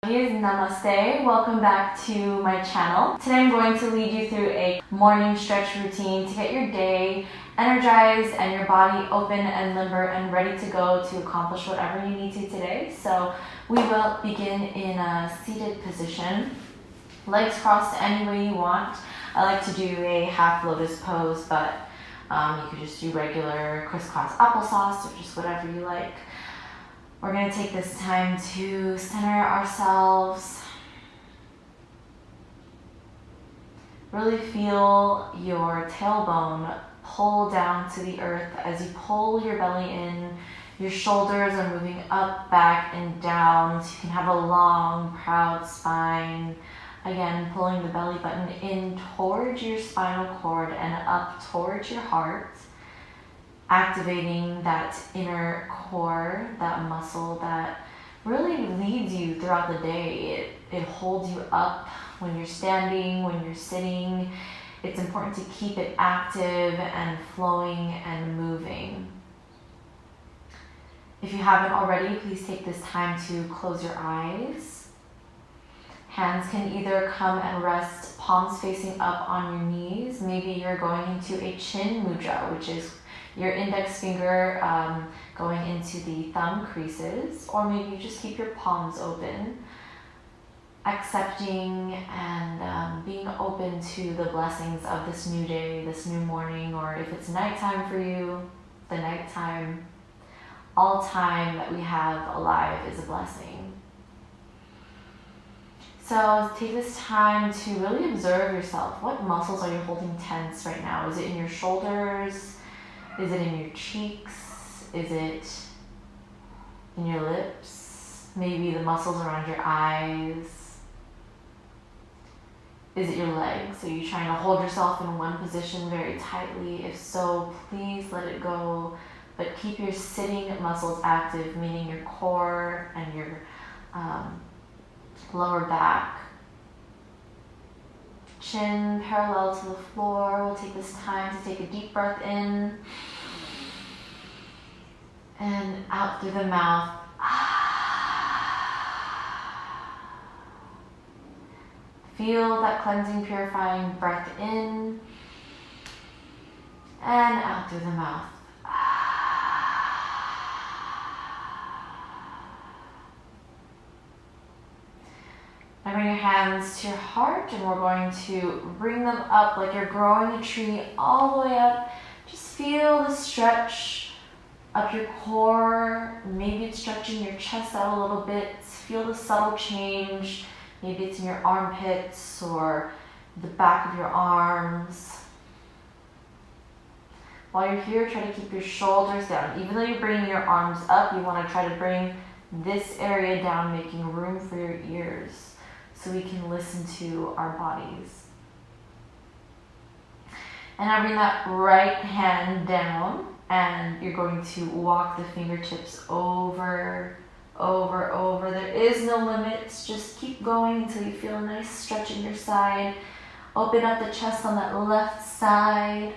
Namaste, welcome back to my channel. Today I'm going to lead you through a morning stretch routine to get your day energized and your body open and limber and ready to go to accomplish whatever you need to today. So we will begin in a seated position, legs crossed any way you want. I like to do a half lotus pose, but you could just do regular crisscross applesauce or just whatever you like. We're going to take this time to center ourselves. Really feel your tailbone pull down to the earth as you pull your belly in. Your shoulders are moving up, back, and down so you can have a long, proud spine. Again, pulling the belly button in towards your spinal cord and up towards your heart. Activating that inner core, that muscle that really leads you throughout the day. It holds you up when you're standing, when you're sitting. It's important to keep it active and flowing and moving. If you haven't already, please take this time to close your eyes. Hands can either come and rest palms facing up on your knees. Maybe you're going into a chin mudra, which is your index finger going into the thumb creases, or maybe you just keep your palms open, accepting and being open to the blessings of this new day, this new morning, or if it's nighttime for you, the nighttime. All time that we have alive is a blessing. So take this time to really observe yourself. What muscles are you holding tense right now? Is it in your shoulders? Is it in your cheeks? Is it in your lips? Maybe the muscles around your eyes? Is it your legs? Are you trying to hold yourself in one position very tightly? If so, please let it go. But keep your sitting muscles active, meaning your core and your lower back. Chin parallel to the floor. We'll take this time to take a deep breath in and out through the mouth. Feel that cleansing, purifying breath in and out through the mouth. Now bring your hands to your heart and we're going to bring them up like you're growing a tree all the way up. Just feel the stretch up your core. Maybe it's stretching your chest out a little bit. Feel the subtle change. Maybe it's in your armpits or the back of your arms. While you're here, try to keep your shoulders down. Even though you're bringing your arms up, you want to try to bring this area down, making room for your ears, so we can listen to our bodies. And now bring that right hand down and you're going to walk the fingertips over. There is no limits. Just keep going until you feel a nice stretch in your side. Open up the chest on that left side.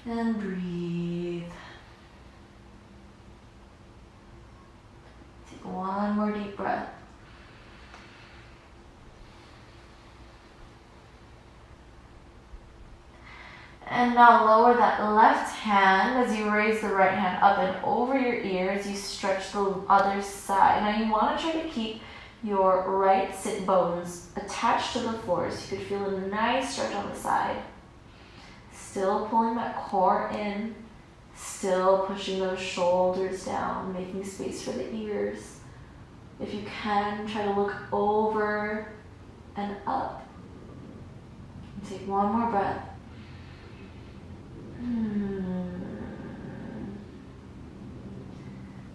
And breathe. Take one more deep breath. And now lower that left hand as you raise the right hand up and over your ears. You stretch the other side. Now you want to try to keep your right sit bones attached to the floor so you could feel a nice stretch on the side. Still pulling that core in. Still pushing those shoulders down, making space for the ears. If you can, try to look over and up. And take one more breath.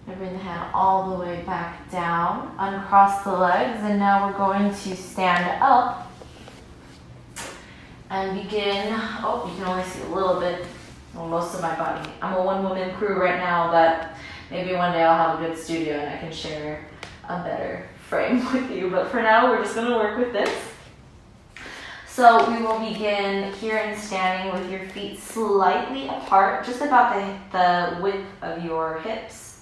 Now bring the hand all the way back down, uncross the legs, and now we're going to stand up and begin. Oh, you can only see a little bit, well, most of my body. I'm a one-woman crew right now, but maybe one day I'll have a good studio and I can share a better frame with you. But for now, we're just going to work with this. So we will begin here in standing with your feet slightly apart, just about the width of your hips.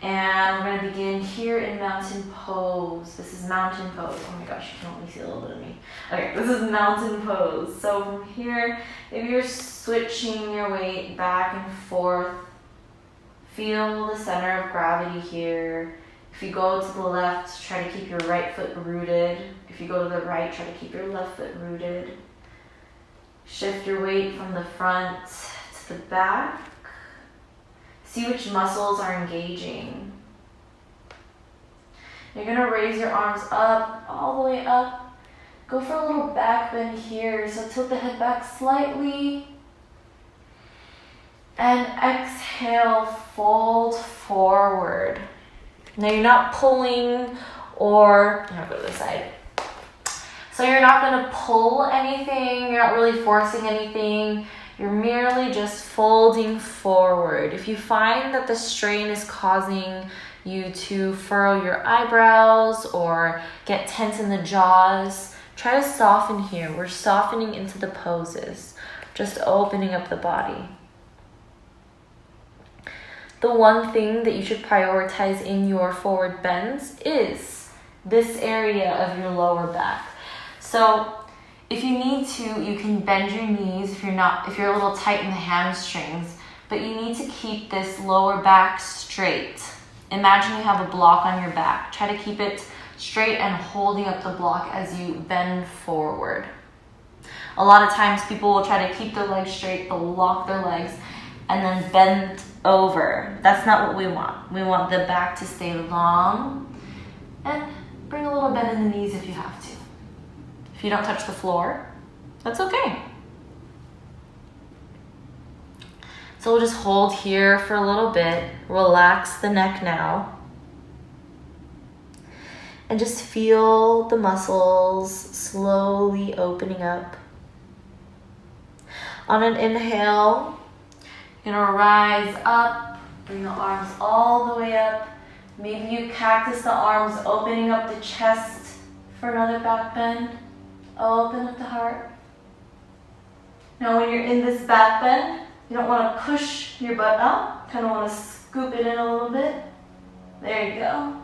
And we're gonna begin here in mountain pose. This is mountain pose. Oh my gosh, you can only see a little bit of me. Okay, this is mountain pose. So from here, if you're switching your weight back and forth, feel the center of gravity here. If you go to the left, try to keep your right foot rooted. If you go to the right, try to keep your left foot rooted. Shift your weight from the front to the back. See which muscles are engaging. You're gonna raise your arms up, all the way up. Go for a little back bend here. So tilt the head back slightly. And exhale, fold forward. Now you're not pulling or, I'm gonna go to the side. So you're not gonna pull anything, you're not really forcing anything. You're merely just folding forward. If you find that the strain is causing you to furrow your eyebrows or get tense in the jaws, try to soften here. We're softening into the poses, just opening up the body. The one thing that you should prioritize in your forward bends is this area of your lower back. So if you need to, you can bend your knees if you're a little tight in the hamstrings, but you need to keep this lower back straight. Imagine you have a block on your back. Try to keep it straight and holding up the block as you bend forward. A lot of times people will try to keep their legs straight, they'll lock their legs, and then bend over. That's not what we want. We want the back to stay long and bring a little bend in the knees if you have to. If you don't touch the floor, that's okay. So we'll just hold here for a little bit. Relax the neck now. And just feel the muscles slowly opening up. On an inhale, you're gonna rise up, bring the arms all the way up. Maybe you cactus the arms, opening up the chest for another back bend. Open up the heart. Now when you're in this back bend, you don't want to push your butt up. Kind of want to scoop it in a little bit. There you go.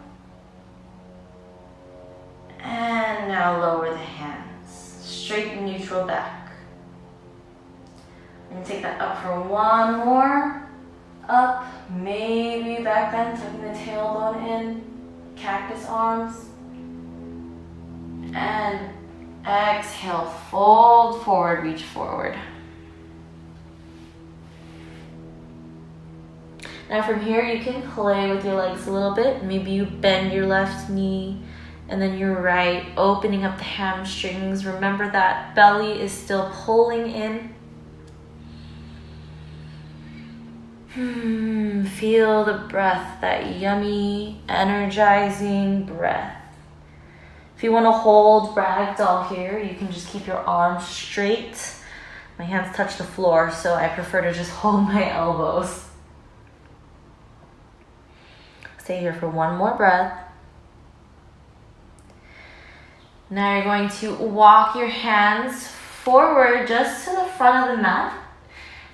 And now lower the hands. Straight and neutral back. And take that up for one more. Up, maybe back bend, tucking the tailbone in. Cactus arms. And exhale, fold forward, reach forward. Now from here, you can play with your legs a little bit. Maybe you bend your left knee and then your right, opening up the hamstrings. Remember that belly is still pulling in. Feel the breath, that yummy, energizing breath. If you want to hold ragdoll here, you can just keep your arms straight. My hands touch the floor, so I prefer to just hold my elbows. Stay here for one more breath. Now you're going to walk your hands forward just to the front of the mat.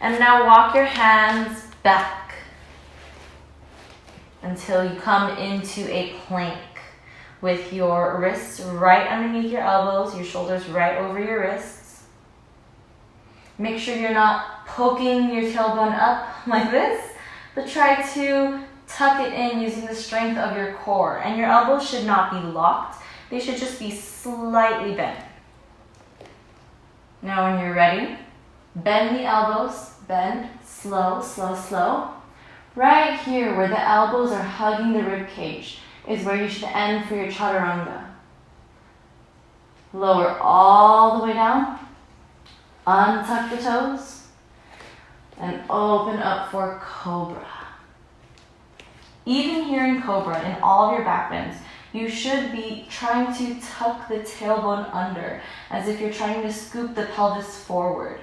And now walk your hands back until you come into a plank with your wrists right underneath your elbows, your shoulders right over your wrists. Make sure you're not poking your tailbone up like this, but try to tuck it in using the strength of your core. And your elbows should not be locked. They should just be slightly bent. Now when you're ready, bend the elbows, bend, slow, slow, slow. Right here where the elbows are hugging the rib cage is where you should end for your chaturanga. Lower all the way down, untuck the toes, and open up for cobra. Even here in cobra, in all of your back bends, you should be trying to tuck the tailbone under, as if you're trying to scoop the pelvis forward.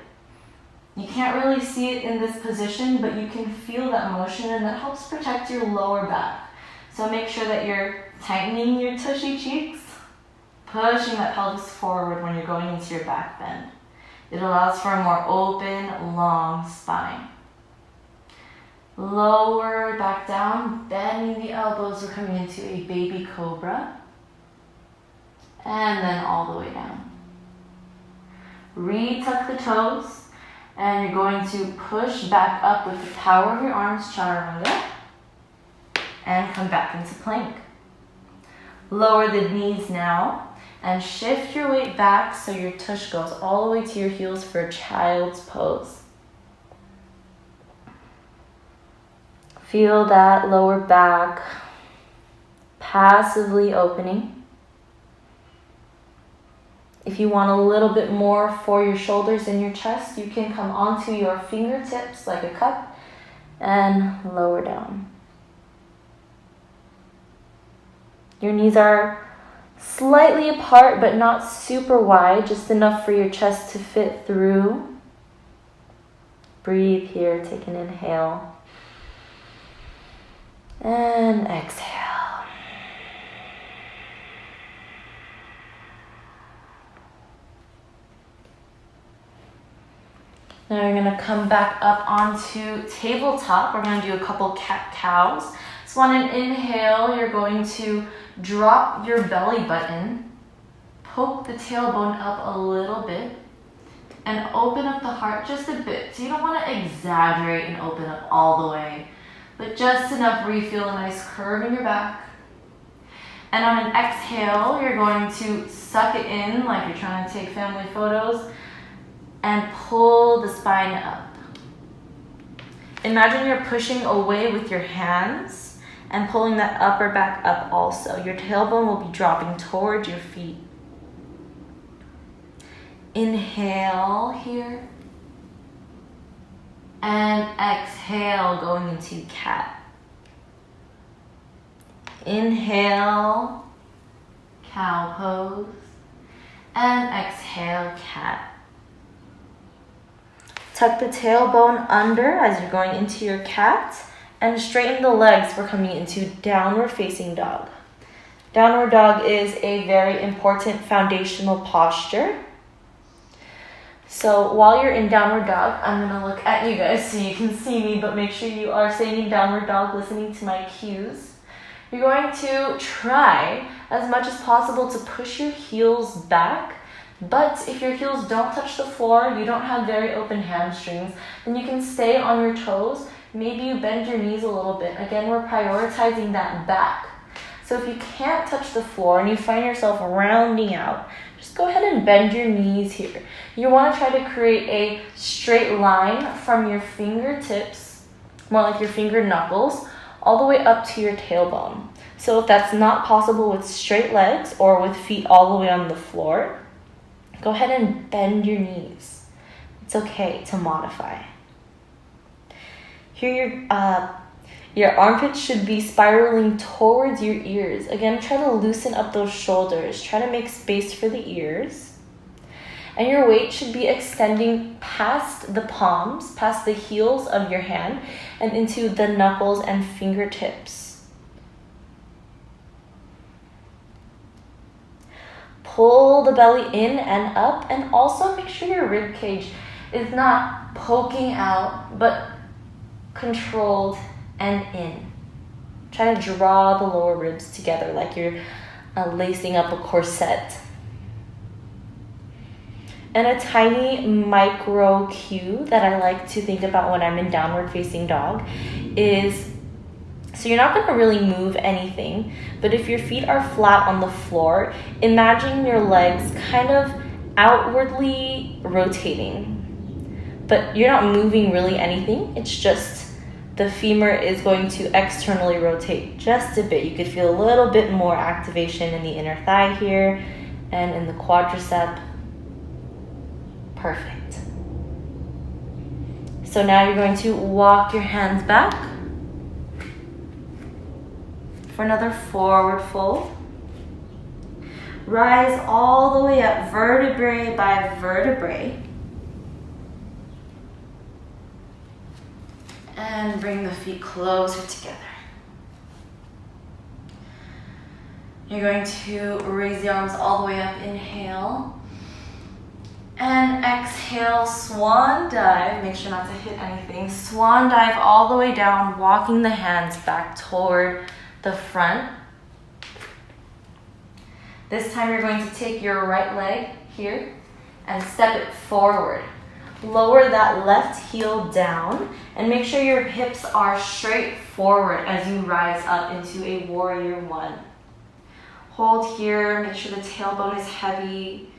You can't really see it in this position, but you can feel that motion, and that helps protect your lower back. So make sure that you're tightening your tushy cheeks, pushing that pelvis forward when you're going into your back bend. It allows for a more open, long spine. Lower back down, bending the elbows. We're coming into a baby cobra. And then all the way down. Retuck the toes. And you're going to push back up with the power of your arms, chaturanga. And come back into plank. Lower the knees now. And shift your weight back so your tush goes all the way to your heels for child's pose. Feel that lower back passively opening. If you want a little bit more for your shoulders and your chest, you can come onto your fingertips like a cup and lower down. Your knees are slightly apart but not super wide, just enough for your chest to fit through. Breathe here, take an inhale. And exhale. Now you're going to come back up onto tabletop. We're going to do a couple cat-cows. So on an inhale, you're going to drop your belly button, poke the tailbone up a little bit, and open up the heart just a bit. So you don't want to exaggerate and open up all the way, but just enough where you feel a nice curve in your back. And on an exhale, you're going to suck it in like you're trying to take family photos and pull the spine up. Imagine you're pushing away with your hands and pulling that upper back up also. Your tailbone will be dropping towards your feet. Inhale here. And exhale, going into cat. Inhale, cow pose. And exhale, cat. Tuck the tailbone under as you're going into your cat. And straighten the legs. We're coming into downward facing dog. Downward dog is a very important foundational posture. So while you're in downward dog, I'm going to look at you guys so you can see me, but make sure you are staying in downward dog, listening to my cues. You're going to try as much as possible to push your heels back, but if your heels don't touch the floor, you don't have very open hamstrings, then you can stay on your toes. Maybe you bend your knees a little bit. Again, we're prioritizing that back. So if you can't touch the floor and you find yourself rounding out, just go ahead and bend your knees here. You want to try to create a straight line from your fingertips, more like your finger knuckles, all the way up to your tailbone. So if that's not possible with straight legs or with feet all the way on the floor, go ahead and bend your knees. It's okay to modify. Here your armpits should be spiraling towards your ears. Again, try to loosen up those shoulders. Try to make space for the ears. And your weight should be extending past the palms, past the heels of your hand, and into the knuckles and fingertips. Pull the belly in and up, and also make sure your rib cage is not poking out, but controlled and in. Try to draw the lower ribs together like you're lacing up a corset. And a tiny micro cue that I like to think about when I'm in downward facing dog is, so you're not going to really move anything, but if your feet are flat on the floor, imagine your legs kind of outwardly rotating. But you're not moving really anything, it's just the femur is going to externally rotate just a bit. You could feel a little bit more activation in the inner thigh here and in the quadricep. Perfect. So now you're going to walk your hands back for another forward fold. Rise all the way up, vertebrae by vertebrae. And bring the feet closer together. You're going to raise the arms all the way up. Inhale. And exhale, swan dive. Make sure not to hit anything. Swan dive all the way down, walking the hands back toward the front. This time you're going to take your right leg here and step it forward. Lower that left heel down and make sure your hips are straight forward as you rise up into a warrior one. Hold here, make sure the tailbone is heavy.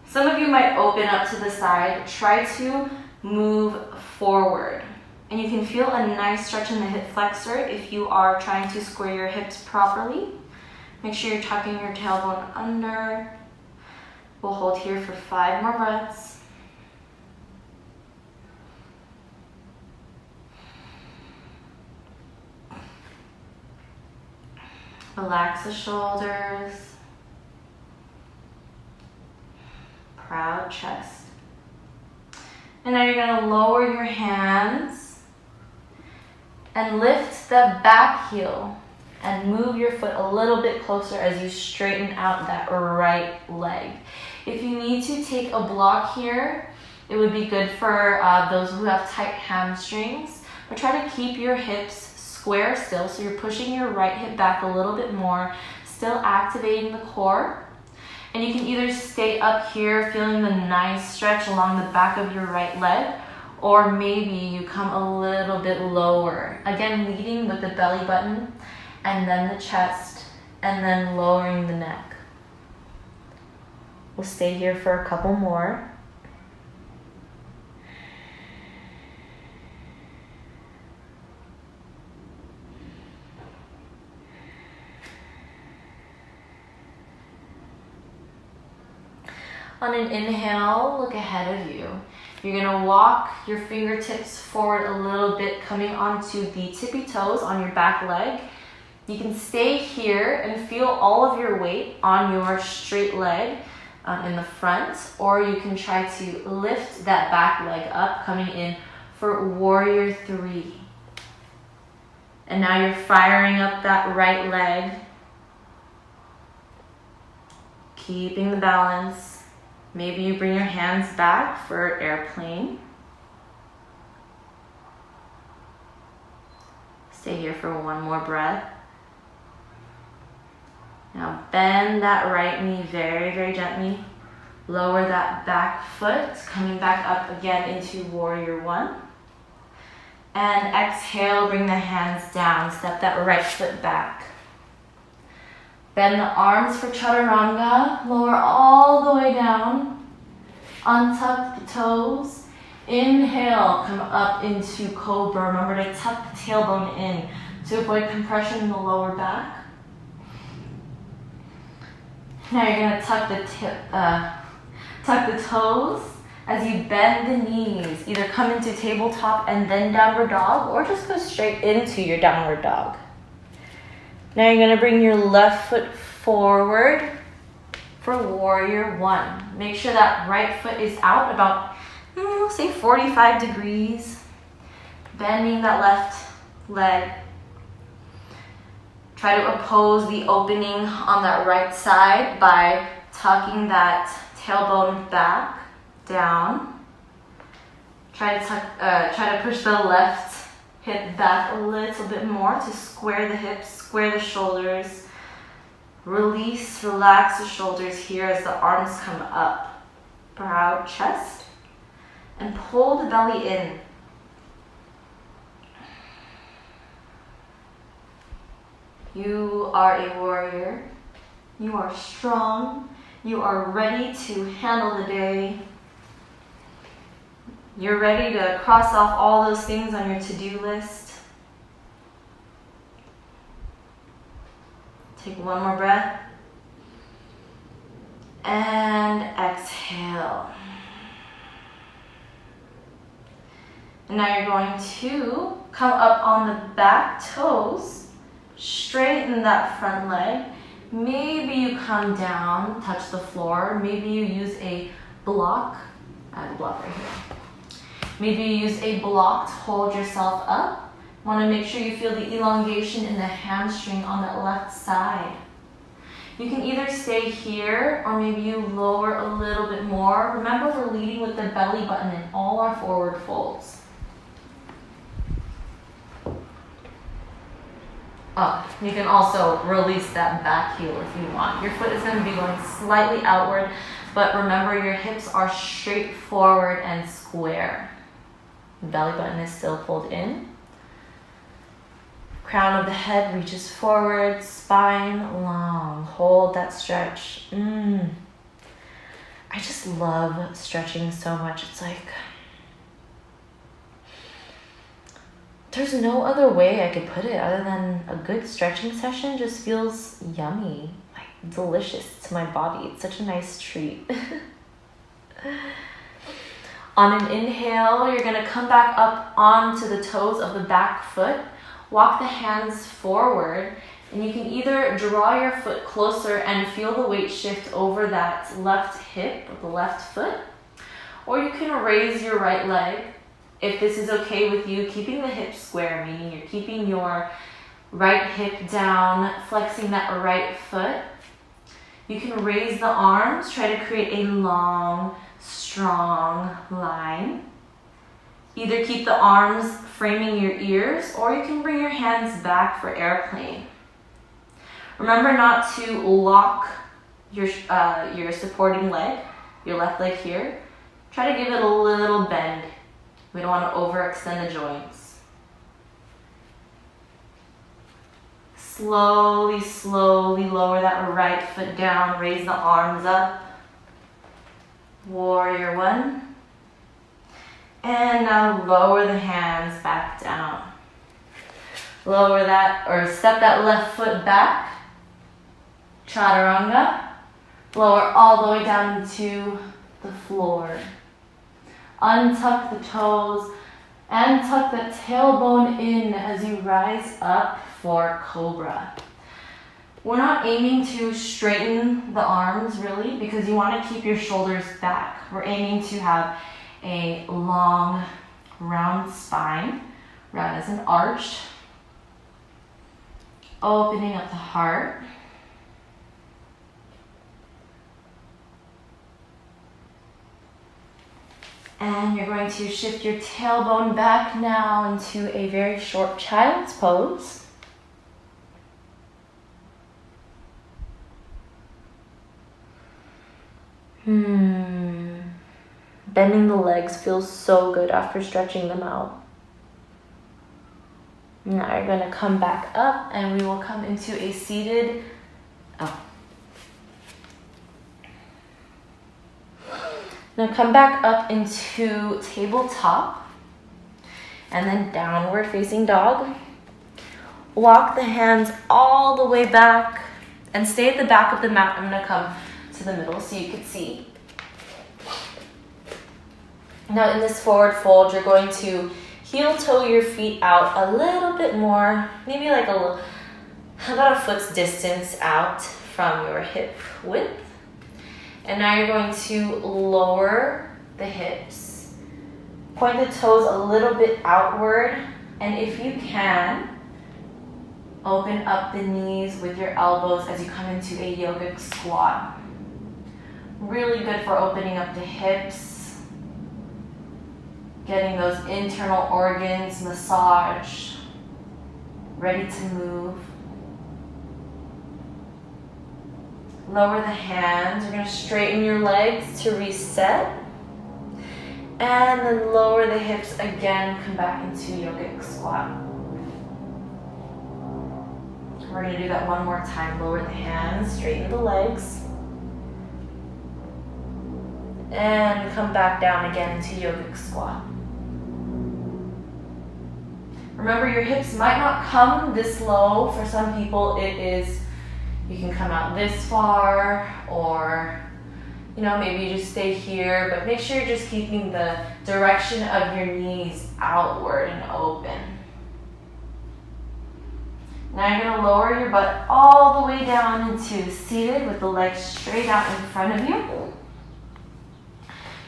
Some of you might open up to the side. Try to move forward. And you can feel a nice stretch in the hip flexor if you are trying to square your hips properly. Make sure you're tucking your tailbone under. We'll hold here for 5 more breaths. Relax the shoulders. Proud chest. And now you're going to lower your hands and lift the back heel and move your foot a little bit closer as you straighten out that right leg. If you need to take a block here, it would be good for those who have tight hamstrings, but try to keep your hips square still, so you're pushing your right hip back a little bit more, still activating the core. And you can either stay up here feeling the nice stretch along the back of your right leg, or maybe you come a little bit lower. Again, leading with the belly button and then the chest and then lowering the neck. We'll stay here for a couple more. On an inhale, look ahead of you. You're gonna walk your fingertips forward a little bit, coming onto the tippy toes on your back leg. You can stay here and feel all of your weight on your straight leg in the front, or you can try to lift that back leg up, coming in for warrior 3. And now you're firing up that right leg, keeping the balance. Maybe you bring your hands back for airplane. Stay here for one more breath. Now bend that right knee very, very gently. Lower that back foot, coming back up again into warrior 1. And exhale, bring the hands down. Step that right foot back. Bend the arms for chaturanga, lower all the way down, untuck the toes, inhale, come up into cobra. Remember to tuck the tailbone in to avoid compression in the lower back. Now you're going to tuck the toes as you bend the knees. Either come into tabletop and then downward dog, or just go straight into your downward dog. Now you're going to bring your left foot forward for warrior 1. Make sure that right foot is out about, say 45 degrees. Bending that left leg. Try to oppose the opening on that right side by tucking that tailbone back, down. Try to push the left hip back a little bit more to square the hips, square the shoulders. Release, relax the shoulders here as the arms come up. Proud chest. And pull the belly in. You are a warrior. You are strong. You are ready to handle the day. You're ready to cross off all those things on your to-do list. Take one more breath. And exhale. And now you're going to come up on the back toes, straighten that front leg. Maybe you come down, touch the floor. Maybe you use a block. I have a block right here. Maybe you use a block to hold yourself up. Want to make sure you feel the elongation in the hamstring on that left side. You can either stay here or maybe you lower a little bit more. Remember, we're leading with the belly button in all our forward folds. Up. You can also release that back heel if you want. Your foot is going to be going slightly outward, but remember your hips are straight forward and square. Belly button is still pulled in. Crown of the head reaches forward, spine long. Hold that stretch. I just love stretching so much. It's like, there's no other way I could put it other than a good stretching session just feels yummy, like delicious to my body. It's such a nice treat. On an inhale, you're gonna come back up onto the toes of the back foot. Walk the hands forward, and you can either draw your foot closer and feel the weight shift over that left hip with the left foot, or you can raise your right leg. If this is okay with you, keeping the hips square, meaning you're keeping your right hip down, flexing that right foot. You can raise the arms, try to create a long, strong line. Either keep the arms framing your ears, or you can bring your hands back for airplane. Remember not to lock your supporting leg, your left leg here. Try to give it a little bend. We don't want to overextend the joints. Slowly, slowly lower that right foot down, raise the arms up. Warrior one. And now lower the hands back down. Lower that, or step that left foot back. Chaturanga. Lower all the way down into the floor. Untuck the toes and tuck the tailbone in as you rise up for Cobra. We're not aiming to straighten the arms really because you want to keep your shoulders back. We're aiming to have a long, round spine, round as an arch, opening up the heart. And you're going to shift your tailbone back now into a very short child's pose. Bending the legs feels so good after stretching them out. Now you're going to come back up and we will come into a seated, Now come back up into tabletop and then downward facing dog. Walk the hands all the way back and stay at the back of the mat. I'm going to come to the middle so you can see. Now in this forward fold, you're going to heel toe your feet out a little bit more, maybe like about a foot's distance out from your hip width. And now you're going to lower the hips, point the toes a little bit outward, and if you can, open up the knees with your elbows as you come into a yogic squat. Really good for opening up the hips, getting those internal organs massaged, ready to move. Lower the hands. You're going to straighten your legs to reset. And then lower the hips again. Come back into yogic squat. We're going to do that one more time. Lower the hands, straighten the legs. And come back down again into yogic squat. Remember, your hips might not come this low. For some people, it is, you can come out this far, or maybe you just stay here, but make sure you're just keeping the direction of your knees outward and open. Now you're going to lower your butt all the way down into seated with the legs straight out in front of you.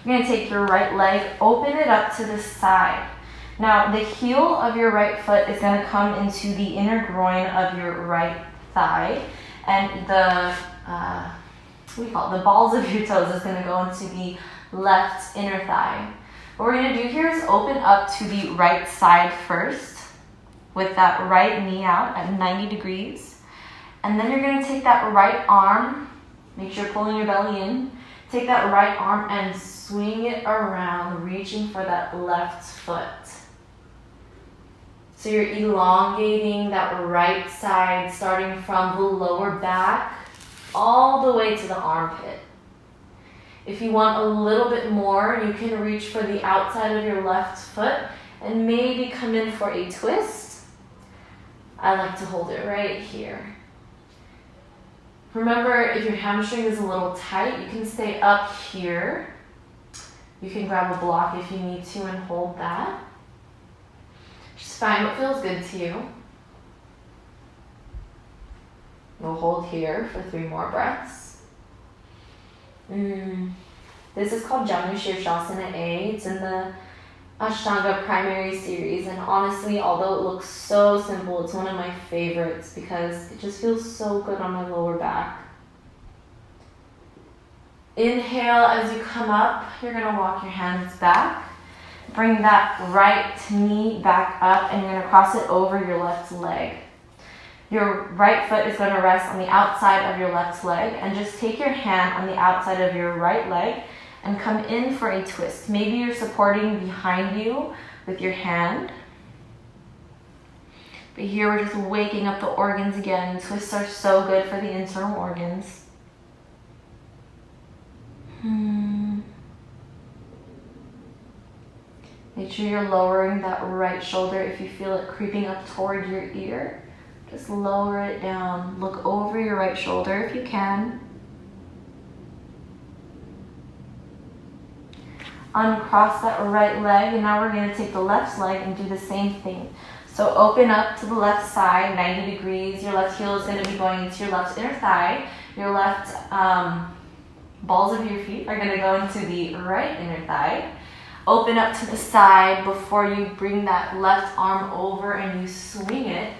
You're going to take your right leg, open it up to the side. Now the heel of your right foot is going to come into the inner groin of your right thigh, and the what do you call it? The balls of your toes is going to go into the left inner thigh. What we're going to do here is open up to the right side first with that right knee out at 90 degrees. And then you're going to take that right arm, make sure you're pulling your belly in, take that right arm and swing it around, reaching for that left foot. So you're elongating that right side, starting from the lower back all the way to the armpit. If you want a little bit more, you can reach for the outside of your left foot and maybe come in for a twist. I like to hold it right here. Remember, if your hamstring is a little tight, you can stay up here. You can grab a block if you need to and hold that. Just find what feels good to you. We'll hold here for 3 more breaths. This is called Janu Shirshasana A. It's in the Ashtanga primary series, and honestly, although it looks so simple, it's one of my favorites because it just feels so good on my lower back. Inhale as you come up, you're going to walk your hands back. Bring that right knee back up and you're going to cross it over your left leg. Your right foot is going to rest on the outside of your left leg, and just take your hand on the outside of your right leg and come in for a twist. Maybe you're supporting behind you with your hand. But here we're just waking up the organs again. Twists are so good for the internal organs. Make sure you're lowering that right shoulder if you feel it creeping up toward your ear. Just lower it down. Look over your right shoulder if you can. Uncross that right leg, and now we're going to take the left leg and do the same thing. So open up to the left side, 90 degrees. Your left heel is going to be going into your left inner thigh. Your left balls of your feet are going to go into the right inner thigh. Open up to the side before you bring that left arm over and you swing it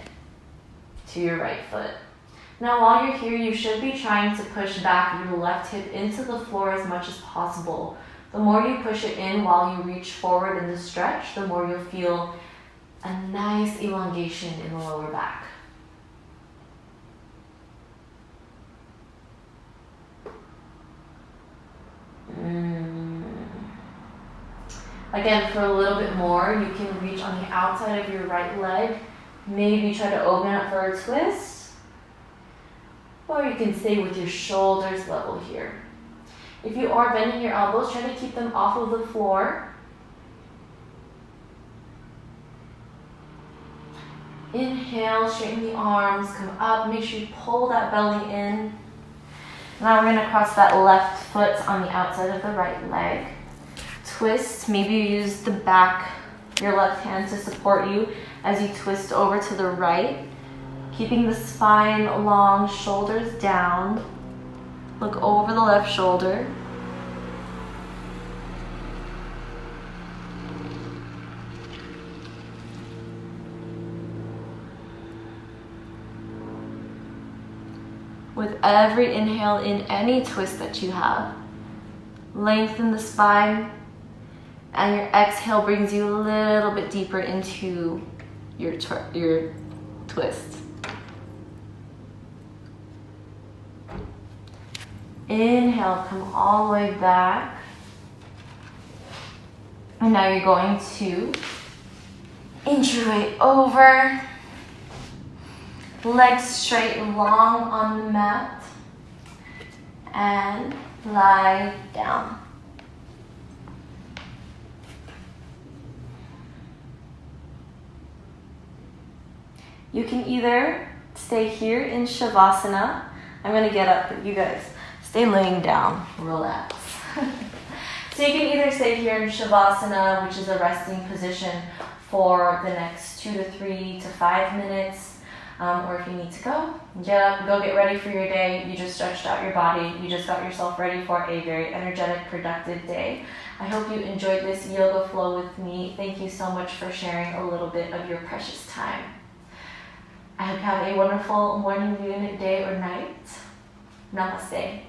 to your right foot. Now while you're here, you should be trying to push back your left hip into the floor as much as possible. The more you push it in while you reach forward in the stretch, the more you'll feel a nice elongation in the lower back. Again, for a little bit more, you can reach on the outside of your right leg. Maybe try to open up for a twist. Or you can stay with your shoulders level here. If you are bending your elbows, try to keep them off of the floor. Inhale, straighten the arms, come up. Make sure you pull that belly in. Now we're going to cross that left foot on the outside of the right leg. Twist. Maybe you use the back, your left hand to support you as you twist over to the right. Keeping the spine long, shoulders down. Look over the left shoulder. With every inhale in any twist that you have, lengthen the spine, and your exhale brings you a little bit deeper into your twist. Inhale, come all the way back. And now you're going to inch your way over. Legs straight and long on the mat. And lie down. You can either stay here in Shavasana. I'm going to get up, but you guys stay laying down. Relax. So you can either stay here in Shavasana, which is a resting position, for the next 2 to 3 to 5 minutes. Or if you need to go, get up, go get ready for your day. You just stretched out your body. You just got yourself ready for a very energetic, productive day. I hope you enjoyed this yoga flow with me. Thank you so much for sharing a little bit of your precious time. I hope you have a wonderful morning, noon, day, or night. Namaste.